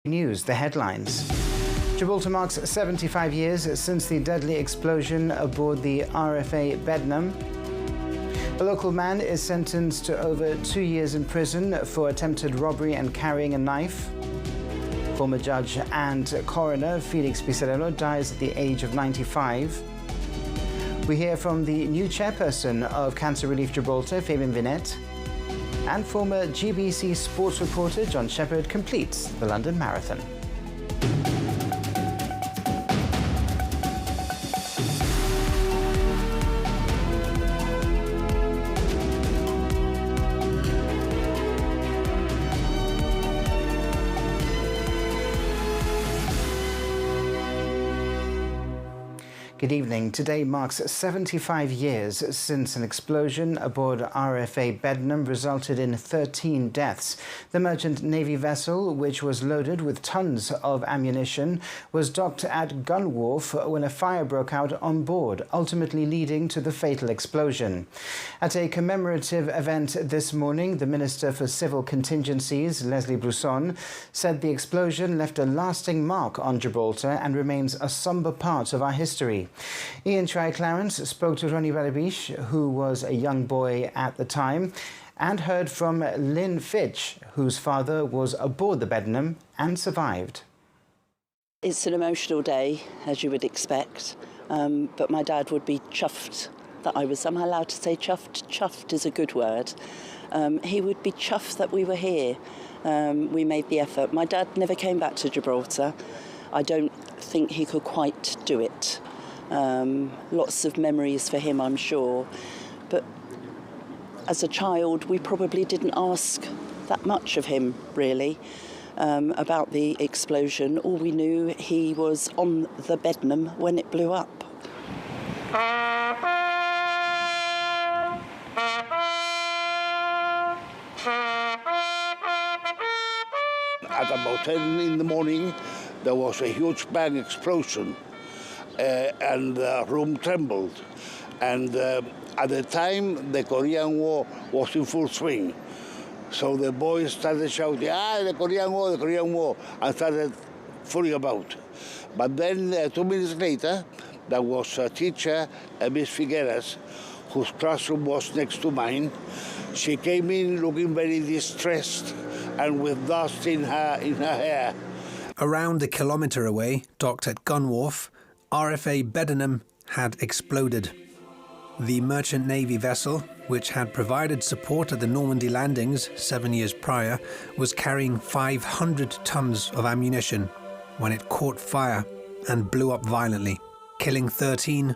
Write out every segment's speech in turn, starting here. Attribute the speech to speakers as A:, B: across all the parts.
A: News, the headlines. Gibraltar marks 75 years since the deadly explosion aboard the RFA Bednam. A local man is sentenced to over 2 years in prison for attempted robbery and carrying a knife. Former judge and coroner Felix Picerello dies at the age of 95. We hear from the new chairperson of Cancer Relief Gibraltar, Fabian Vinette. And former GBC sports reporter John Shepherd completes the London Marathon. Good evening. Today marks 75 years since an explosion aboard RFA Bednam resulted in 13 deaths. The merchant Navy vessel, which was loaded with tons of ammunition, was docked at Gun Wharf when a fire broke out on board, ultimately leading to the fatal explosion. At a commemorative event this morning, the Minister for Civil Contingencies, Leslie Brusson, said the explosion left a lasting mark on Gibraltar and remains a sombre part of our history. Ian Try-Clarence spoke to Ronnie Balabish, who was a young boy at the time, and heard from Lynn Fitch, whose father was aboard the Bednam and survived.
B: It's an emotional day, as you would expect, but my dad would be chuffed that I was somehow allowed to say chuffed. Chuffed is a good word. He would be chuffed that we were here. We made the effort. My dad never came back to Gibraltar. I don't think he could quite do it. Lots of memories for him, I'm sure. But as a child, we probably didn't ask that much of him, really, about the explosion. All we knew, he was on the Bednam when it blew up.
C: At about 10 in the morning, there was a huge bang explosion. And the room trembled. And at the time, the Korean War was in full swing. So the boys started shouting, the Korean War, and started fooling about. But then 2 minutes later, there was a teacher, Miss Figueras, whose classroom was next to mine. She came in looking very distressed and with dust in her hair.
D: Around a kilometre away, docked at Gun Wharf, RFA Bednam had exploded. The merchant Navy vessel, which had provided support at the Normandy landings 7 years prior, was carrying 500 tons of ammunition when it caught fire and blew up violently, killing 13,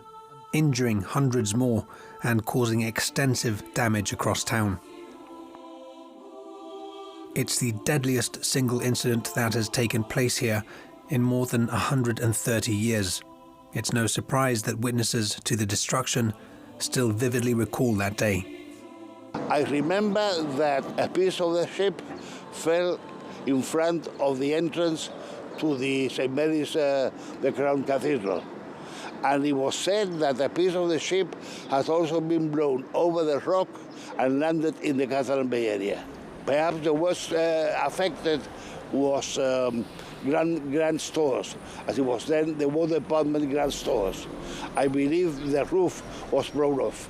D: injuring hundreds more, and causing extensive damage across town. It's the deadliest single incident that has taken place here in more than 130 years. It's no surprise that witnesses to the destruction still vividly recall that day.
C: I remember that a piece of the ship fell in front of the entrance to the St. Mary's, the Crown Cathedral. And it was said that a piece of the ship has also been blown over the rock and landed in the Catalan Bay area. Perhaps the worst affected was Grand Stores, as it was then the War Department Grand Stores. I believe the roof was blown off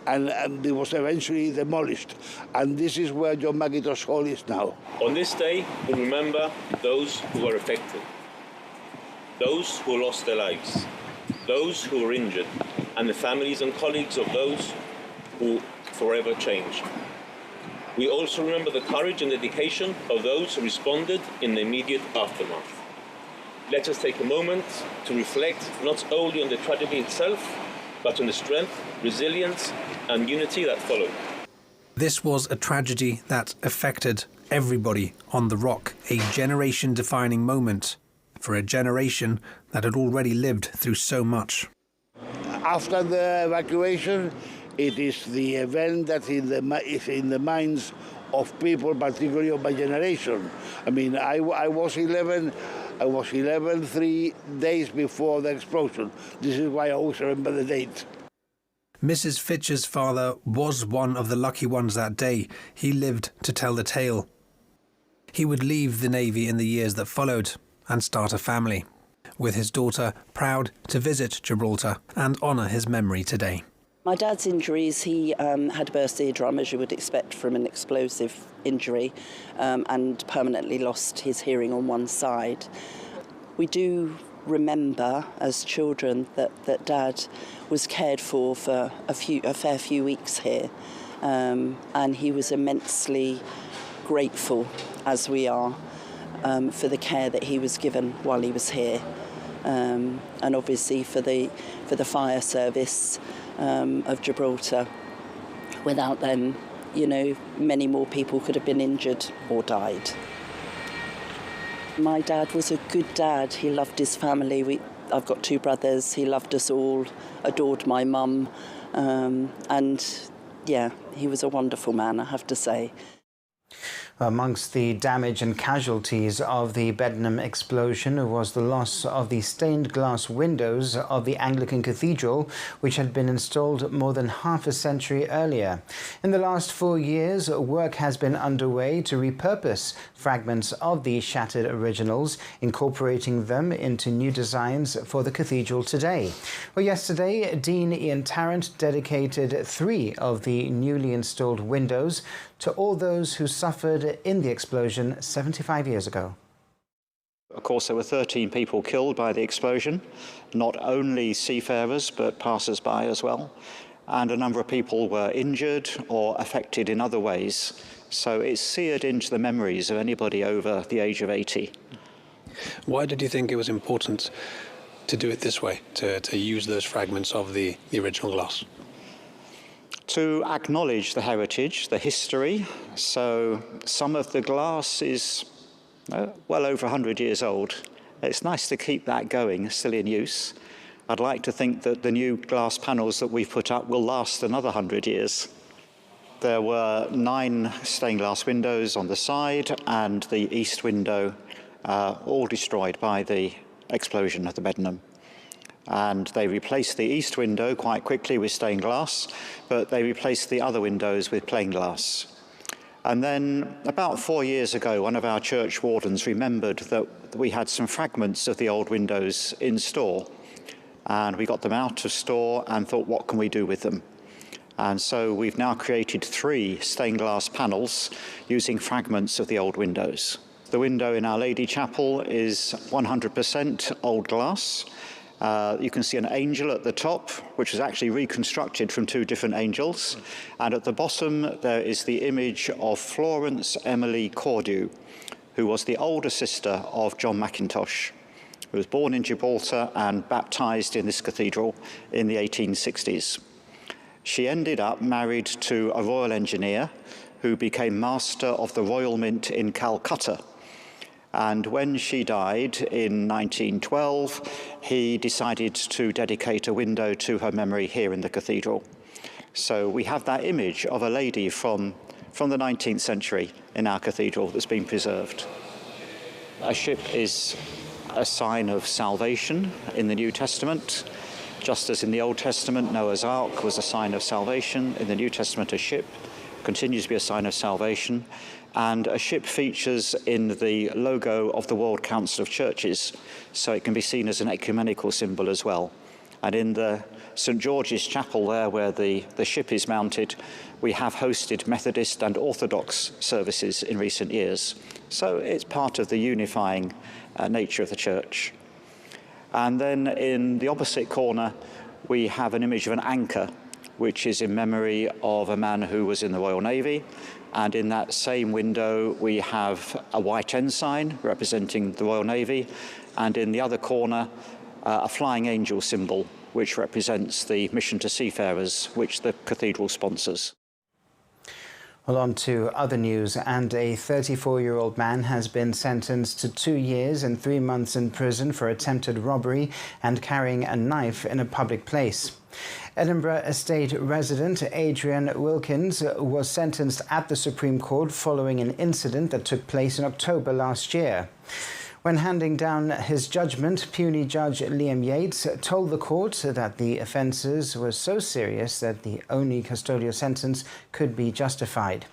C: and it was eventually demolished. And this is where John McIntosh Hall is now.
E: On this day, we remember those who were affected, those who lost their lives, those who were injured, and the families and colleagues of those who forever changed. We also remember the courage and dedication of those who responded in the immediate aftermath. Let us take a moment to reflect not only on the tragedy itself, but on the strength, resilience, and unity that followed.
D: This was a tragedy that affected everybody on the rock, a generation-defining moment for a generation that had already lived through so much.
C: After the evacuation, it is the event that is in the minds of people, particularly of my generation. I mean, I was 11 3 days before the explosion. This is why I always remember the date.
D: Mrs. Fitch's father was one of the lucky ones that day. He lived to tell the tale. He would leave the Navy in the years that followed and start a family, with his daughter proud to visit Gibraltar and honour his memory today.
B: My dad's injuries, he had a burst eardrum, as you would expect from an explosive injury, and permanently lost his hearing on one side. We do remember as children that Dad was cared for a fair few weeks here, and he was immensely grateful, as we are, for the care that he was given while he was here, and obviously for the fire service of Gibraltar. Without them, you know, many more people could have been injured or died. My dad was a good dad. He loved his family. I've got 2 brothers. He loved us all, adored my mum, and yeah, he was a wonderful man, I have to say.
A: Amongst the damage and casualties of the Bednam explosion was the loss of the stained glass windows of the Anglican Cathedral, which had been installed more than half a century earlier. In the last 4 years, work has been underway to repurpose fragments of the shattered originals, incorporating them into new designs for the cathedral today. Well, yesterday, Dean Ian Tarrant dedicated 3 of the newly installed windows to all those who suffered in the explosion 75 years ago.
F: Of course, there were 13 people killed by the explosion, not only seafarers but passers-by as well, and a number of people were injured or affected in other ways. So it's seared into the memories of anybody over the age of 80.
D: Why did you think it was important to do it this way, to use those fragments of the original glass?
F: To acknowledge the heritage, the history. So some of the glass is well over 100 years old. It's nice to keep that going, still in use. I'd like to think that the new glass panels that we've put up will last another 100 years. There were 9 stained glass windows on the side and the east window, all destroyed by the explosion of the Bednam. And they replaced the east window quite quickly with stained glass, but they replaced the other windows with plain glass. And then about 4 years ago, one of our church wardens remembered that we had some fragments of the old windows in store. And we got them out of store and thought, what can we do with them? And so we've now created 3 stained glass panels using fragments of the old windows. The window in Our Lady Chapel is 100% old glass. You can see an angel at the top, which was actually reconstructed from 2 different angels. And at the bottom, there is the image of Florence Emily Cordew, who was the older sister of John Mackintosh, who was born in Gibraltar and baptized in this cathedral in the 1860s. She ended up married to a royal engineer who became master of the Royal Mint in Calcutta. And when she died in 1912, he decided to dedicate a window to her memory here in the cathedral. So we have that image of a lady from the 19th century in our cathedral that's been preserved. A ship is a sign of salvation in the New Testament. Just as in the Old Testament, Noah's Ark was a sign of salvation, in the New Testament, a ship continues to be a sign of salvation. And a ship features in the logo of the World Council of Churches, so it can be seen as an ecumenical symbol as well. And in the St. George's Chapel there, where the ship is mounted, we have hosted Methodist and Orthodox services in recent years. So it's part of the unifying nature of the church. And then in the opposite corner, we have an image of an anchor, which is in memory of a man who was in the Royal Navy. And in that same window, we have a white ensign representing the Royal Navy. And in the other corner, a flying angel symbol, which represents the mission to seafarers, which the cathedral sponsors.
A: Well, on to other news, and a 34-year-old man has been sentenced to 2 years and 3 months in prison for attempted robbery and carrying a knife in a public place. Edinburgh estate resident Adrian Wilkins was sentenced at the Supreme Court following an incident that took place in October last year. When handing down his judgment, puisne judge Liam Yates told the court that the offences were so serious that the only custodial sentence could be justified.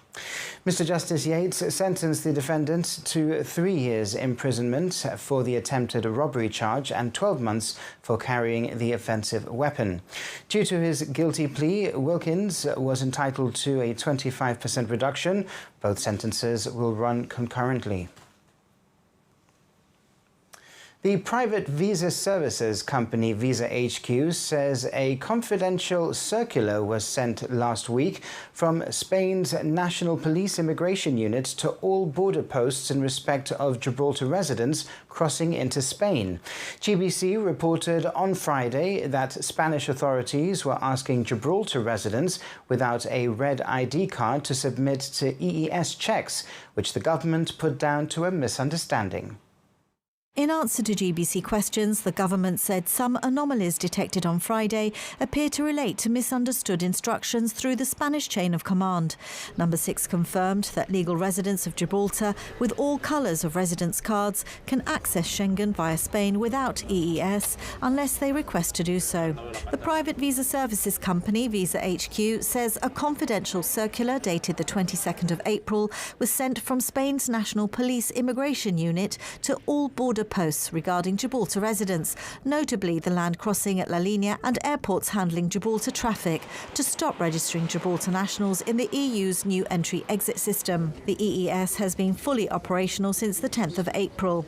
A: Mr. Justice Yates sentenced the defendant to 3 years imprisonment for the attempted robbery charge and 12 months for carrying the offensive weapon. Due to his guilty plea, Wilkins was entitled to a 25% reduction. Both sentences will run concurrently. The private visa services company Visa HQ says a confidential circular was sent last week from Spain's National Police Immigration Unit to all border posts in respect of Gibraltar residents crossing into Spain. GBC reported on Friday that Spanish authorities were asking Gibraltar residents without a red ID card to submit to EES checks, which the government put down to a misunderstanding.
G: In answer to GBC questions, the government said some anomalies detected on Friday appear to relate to misunderstood instructions through the Spanish chain of command. Number 6 confirmed that legal residents of Gibraltar with all colours of residence cards can access Schengen via Spain without EES unless they request to do so. The private visa services company Visa HQ says a confidential circular dated the 22nd of April was sent from Spain's National Police Immigration Unit to all border posts regarding Gibraltar residents, notably the land crossing at La Línea and airports handling Gibraltar traffic, to stop registering Gibraltar nationals in the EU's new entry-exit system. The EES has been fully operational since the 10th of April.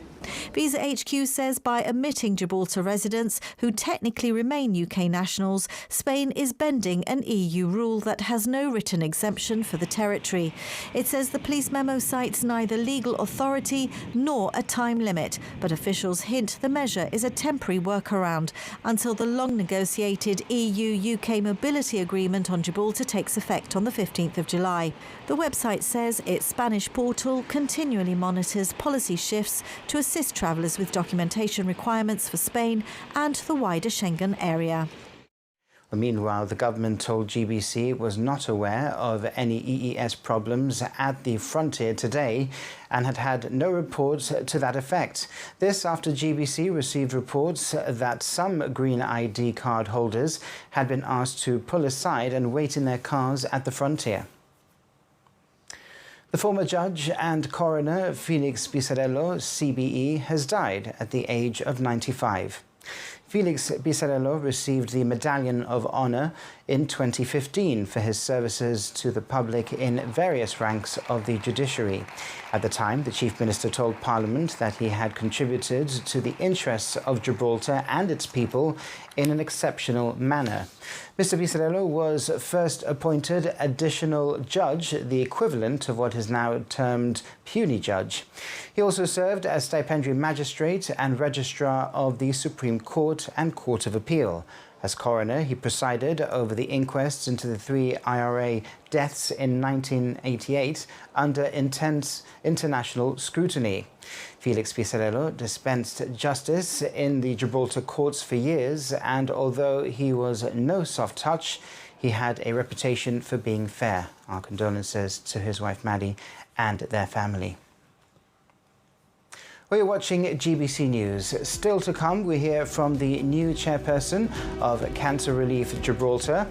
G: Visa HQ says by omitting Gibraltar residents who technically remain UK nationals, Spain is bending an EU rule that has no written exemption for the territory. It says the police memo cites neither legal authority nor a time limit, but officials hint the measure is a temporary workaround until the long-negotiated EU-UK mobility agreement on Gibraltar takes effect on the 15th of July. The website says its Spanish portal continually monitors policy shifts to assist travellers with documentation requirements for Spain and the wider Schengen area.
A: Meanwhile, the government told GBC it was not aware of any EES problems at the frontier today and had had no reports to that effect. This after GBC received reports that some green ID card holders had been asked to pull aside and wait in their cars at the frontier. The former judge and coroner Felix Pisarello, CBE, has died at the age of 95. Felix Pisarello received the Medallion of Honor in 2015 for his services to the public in various ranks of the judiciary. At the time, the Chief Minister told Parliament that he had contributed to the interests of Gibraltar and its people in an exceptional manner. Mr. Pisarello was first appointed additional judge, the equivalent of what is now termed puisne judge. He also served as stipendiary magistrate and registrar of the Supreme Court and Court of Appeal. As coroner, he presided over the inquests into the 3 IRA deaths in 1988 under intense international scrutiny. Felix Pisarello dispensed justice in the Gibraltar courts for years, and although he was no soft touch, he had a reputation for being fair. Our condolences to his wife Maddie and their family. We're watching GBC News. Still to come, we hear from the new chairperson of Cancer Relief Gibraltar.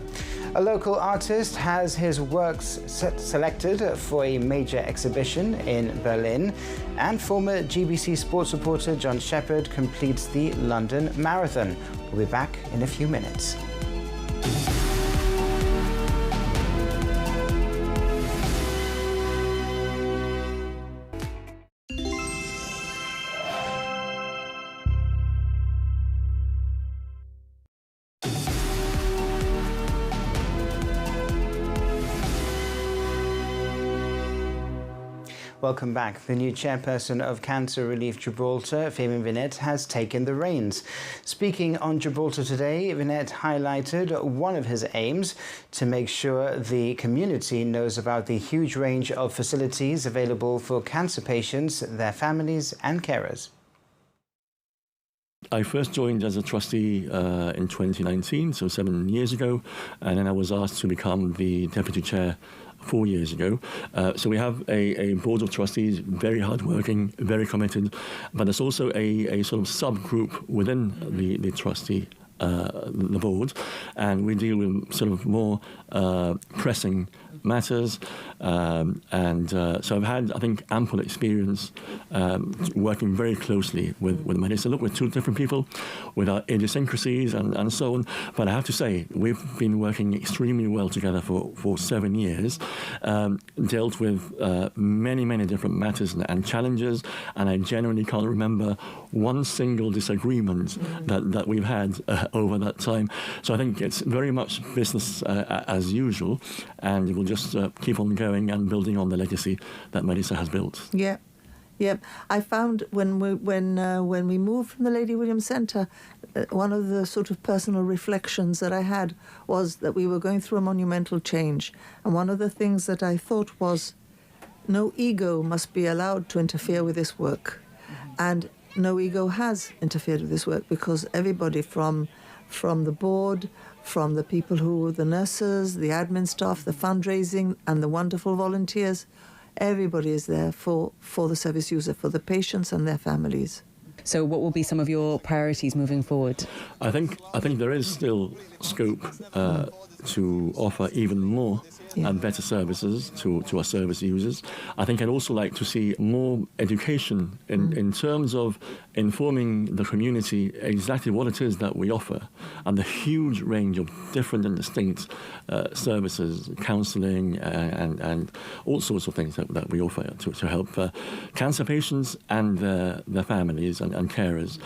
A: A local artist has his works selected for a major exhibition in Berlin. And former GBC sports reporter John Shepherd completes the London Marathon. We'll be back in a few minutes. Welcome back. The new chairperson of Cancer Relief Gibraltar, Fabian Vinet, has taken the reins. Speaking on Gibraltar today, Vinet highlighted one of his aims to make sure the community knows about the huge range of facilities available for cancer patients, their families and carers.
H: I first joined as a trustee in 2019, so 7 years ago, and then I was asked to become the deputy chair 4 years ago. So we have a board of trustees, very hardworking, very committed, but there's also a sort of subgroup within the trustee, the board, and we deal with sort of more pressing matters. So I've had, I think, ample experience working very closely with Melissa. Look, we're two different people with our idiosyncrasies and so on. But I have to say, we've been working extremely well together for 7 years, dealt with many different matters and challenges, and I genuinely can't remember one single disagreement that we've had over that time. So I think it's very much business as usual, and we'll just keep on going and building on the legacy that Melissa has built.
I: Yeah. Yep, I found when we moved from the Lady Williams Centre, one of the sort of personal reflections that I had was that we were going through a monumental change, and one of the things that I thought was, no ego must be allowed to interfere with this work, and no ego has interfered with this work, because everybody from the board, from the people who the nurses, the admin staff, the fundraising, and the wonderful volunteers. Everybody is there for the service user, for the patients and their families.
J: So what will be some of your priorities moving forward?
H: I think there is still scope to offer even more and better services to our service users. I think I'd also like to see more education in terms of informing the community exactly what it is that we offer, and the huge range of different and distinct services, counselling and all sorts of things that we offer to help cancer patients and their families and carers.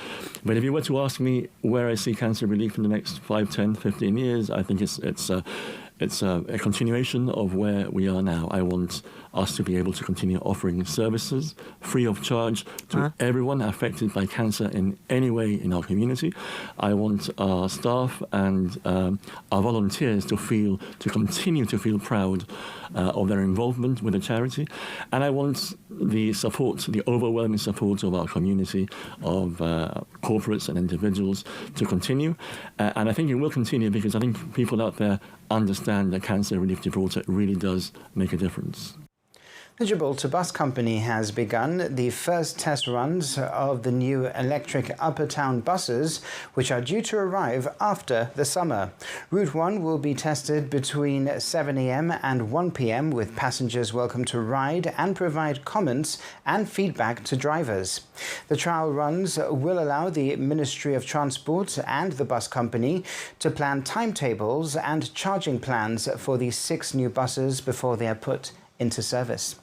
H: But if you were to ask me where I see cancer relief in the next 5, 10, 15 years, I think it's a continuation of where we are now. I want us to be able to continue offering services free of charge to everyone affected by cancer in any way in our community. I want our staff and our volunteers to continue to feel proud of their involvement with the charity. And I want the overwhelming support of our community, of corporates and individuals to continue. And I think it will continue, because I think people out there understand that Cancer Relief Gibraltar really does make a difference.
A: The Gibraltar Bus Company has begun the first test runs of the new electric Upper Town buses, which are due to arrive after the summer. Route 1 will be tested between 7 a.m. and 1 p.m. with passengers welcome to ride and provide comments and feedback to drivers. The trial runs will allow the Ministry of Transport and the bus company to plan timetables and charging plans for these 6 new buses before they are put into service.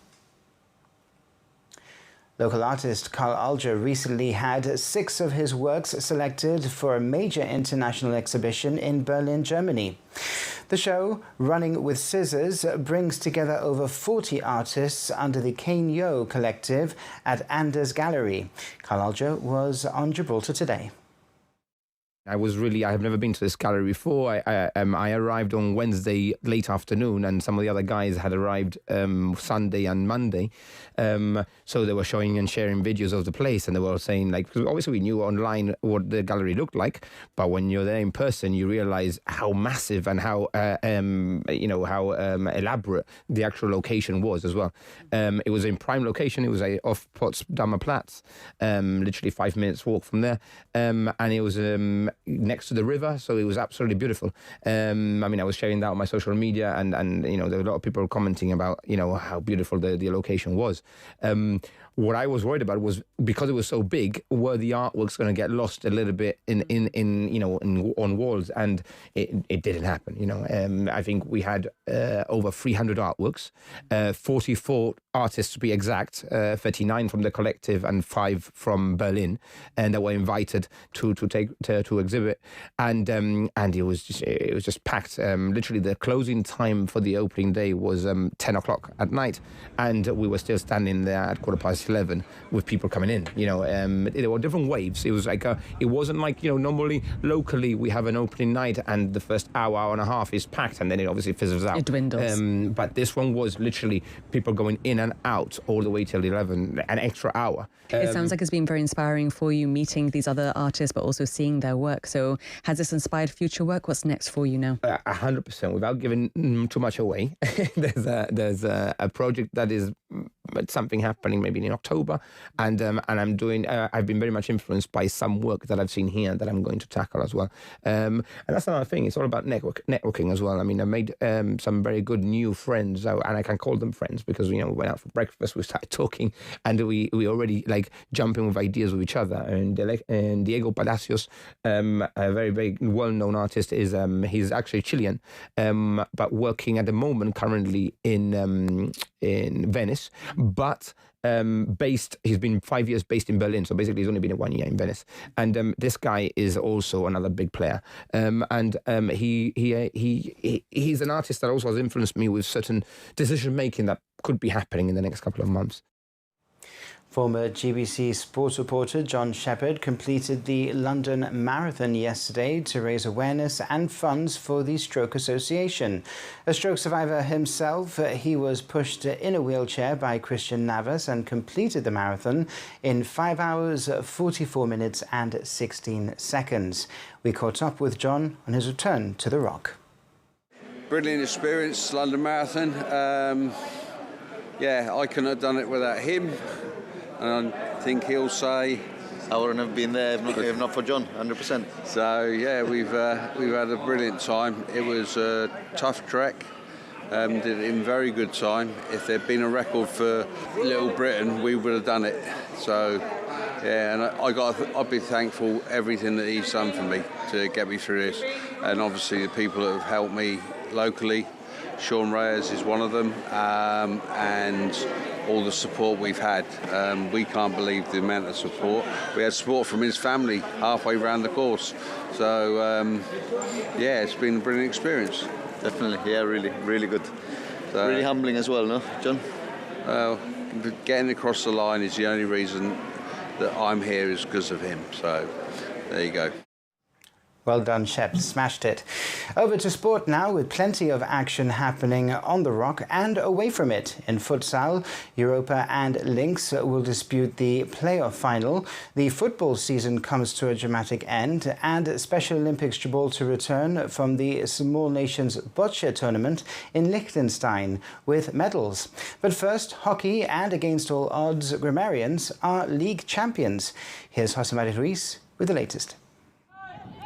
A: Local artist Carl Alger recently had 6 of his works selected for a major international exhibition in Berlin, Germany. The show, Running with Scissors, brings together over 40 artists under the Kane Yo collective at Anders Gallery. Carl Alger was on Gibraltar Today.
K: I have never been to this gallery before. I arrived on Wednesday late afternoon, and some of the other guys had arrived Sunday and Monday. So they were showing and sharing videos of the place, and they were saying, because obviously we knew online what the gallery looked like, but when you're there in person, you realize how massive and how elaborate the actual location was as well. It was in prime location. It was off Potsdamer Platz, literally 5 minutes walk from there, and it was next to the river, so it was absolutely beautiful. I was sharing that on my social media, and there were a lot of people commenting about how beautiful the location was. What I was worried about was, because it was so big, were the artworks going to get lost a little bit on walls, and it didn't happen. I think we had over 300 artworks, 44 artists to be exact, 39 from the collective and 5 from Berlin, and that were invited to exhibit, and it was just packed. Literally, the closing time for the opening day was 10 o'clock at night, and we were still standing there at 11:15 with people coming in. There were different waves. It was it wasn't like normally locally we have an opening night and the first hour and a half is packed, and then it obviously fizzles out.
J: It dwindles.
K: But this one was literally people going in and out all the way till 11, an extra hour.
J: It sounds like it's been very inspiring for you, meeting these other artists, but also seeing their work. So has this inspired future work? What's next for you now?
K: 100%. Without giving too much away, there's a project that is something happening maybe in October, and I'm doing. I've been very much influenced by some work that I've seen here that I'm going to tackle as well. And that's another thing. It's all about networking as well. I mean, I made some very good new friends, and I can call them friends because we went out for breakfast, we started talking, and we already like jumping with ideas with each other. And Diego Palacios, a very very well known artist, is he's actually Chilean, but working at the moment currently in Venice, but he's been 5 years based in Berlin, so basically he's only been 1 year in Venice. And this guy is also another big player, and he's an artist that also has influenced me with certain decision making that could be happening in the next couple of months.
A: Former GBC sports reporter John Shepherd completed the London Marathon yesterday to raise awareness and funds for the Stroke Association. A stroke survivor himself, he was pushed in a wheelchair by Christian Navas and completed the marathon in 5 hours, 44 minutes and 16 seconds. We caught up with John on his return to the Rock.
L: Brilliant experience, London Marathon. I couldn't have done it without him. And I think he'll say
M: I wouldn't have been there if not for John, 100%.
L: So yeah, we've had a brilliant time. It was a tough trek. Did it in very good time. If there'd been a record for Little Britain, we would have done it. So yeah, and I'd be thankful everything that he's done for me to get me through this, and obviously the people that have helped me locally. Sean Reyes is one of them, and all the support we've had. We can't believe the amount of support. We had support from his family halfway around the course. So, it's been a brilliant experience.
M: Definitely, yeah, really, really good. So, really humbling as well, no, John?
L: Well, getting across the line is the only reason that I'm here is because of him. So, there you go.
A: Well done, Shep. Smashed it. Over to sport now, with plenty of action happening on the Rock and away from it. In futsal, Europa and Lynx will dispute the playoff final. The football season comes to a dramatic end, and Special Olympics Gibraltar return from the Small Nations Boccia tournament in Liechtenstein with medals. But first, hockey, and against all odds, Grammarians are league champions. Here's Jose Maria Ruiz with the latest.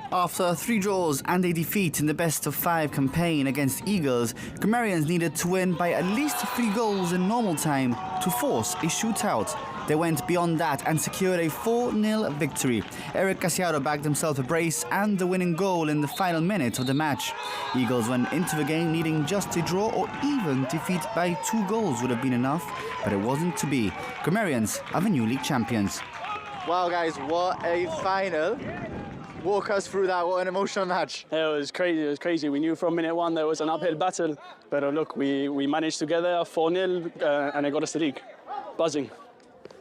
N: After 3 draws and a defeat in the best-of-5 campaign against Eagles, Grammarians needed to win by at least 3 goals in normal time to force a shootout. They went beyond that and secured a 4-0 victory. Eric Casiaro bagged himself a brace and the winning goal in the final minute of the match. Eagles went into the game needing just a draw, or even defeat by 2 goals would have been enough, but it wasn't to be. Grammarians are the new league champions.
O: Wow, guys, what a final. Walk us through that. What an emotional match.
P: Yeah, it was crazy. We knew from minute one there was an uphill battle, but look, we managed to get there 4-0 and it got us the league. Buzzing.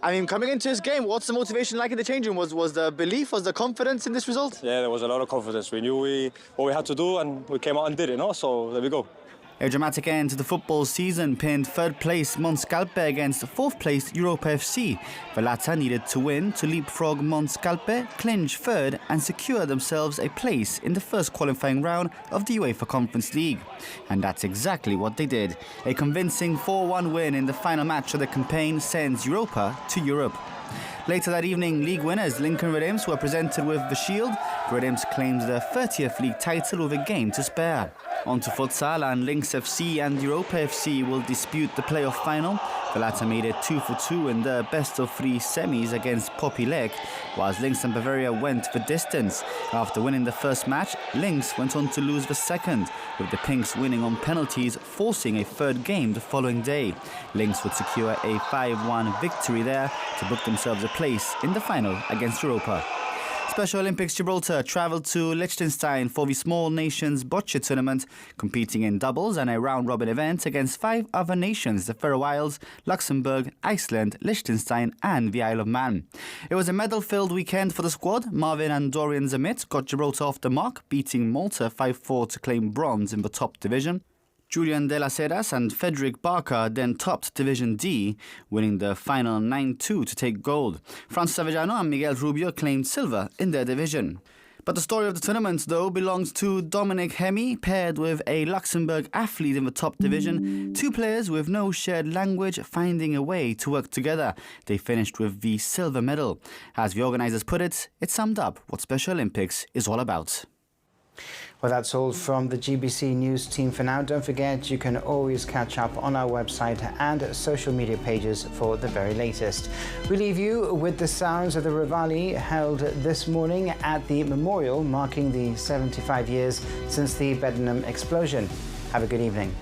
O: I mean, coming into this game, what's the motivation like in the changing room? Was the belief, was the confidence in this result?
Q: Yeah, there was a lot of confidence. We knew what we had to do, and we came out and did it, no? So there we go.
N: A dramatic end to the football season pinned 3rd place Monscalpe against 4th place Europa FC. Velata needed to win to leapfrog Monscalpe, clinch 3rd and secure themselves a place in the first qualifying round of the UEFA Conference League. And that's exactly what they did. A convincing 4-1 win in the final match of the campaign sends Europa to Europe. Later that evening, league winners Lincoln Redims were presented with the shield. Redims claims their 30th league title with a game to spare. On to futsal, and Lynx FC and Europa FC will dispute the playoff final. The latter made it 2-2 in their best-of-3 semis against Popilec, whilst Lynx and Bavaria went the distance. After winning the first match, Lynx went on to lose the second, with the Pinks winning on penalties, forcing a 3rd game the following day. Lynx would secure a 5-1 victory there to book themselves a place in the final against Europa. Special Olympics Gibraltar travelled to Liechtenstein for the Small Nations Boccia tournament, competing in doubles and a round-robin event against 5 other nations: the Faroe Isles, Luxembourg, Iceland, Liechtenstein and the Isle of Man. It was a medal-filled weekend for the squad. Marvin and Dorian Zamit got Gibraltar off the mark, beating Malta 5-4 to claim bronze in the top division. Julian de las Heras and Frederick Barker then topped Division D, winning the final 9-2 to take gold. Francis Avellano and Miguel Rubio claimed silver in their division. But the story of the tournament, though, belongs to Dominic Hemy, paired with a Luxembourg athlete in the top division. Two players with no shared language finding a way to work together. They finished with the silver medal. As the organisers put it, it summed up what Special Olympics is all about.
A: Well, that's all from the GBC News team for now. Don't forget, you can always catch up on our website and social media pages for the very latest. We leave you with the sounds of the Rivali held this morning at the memorial marking the 75 years since the Bednam explosion. Have a good evening.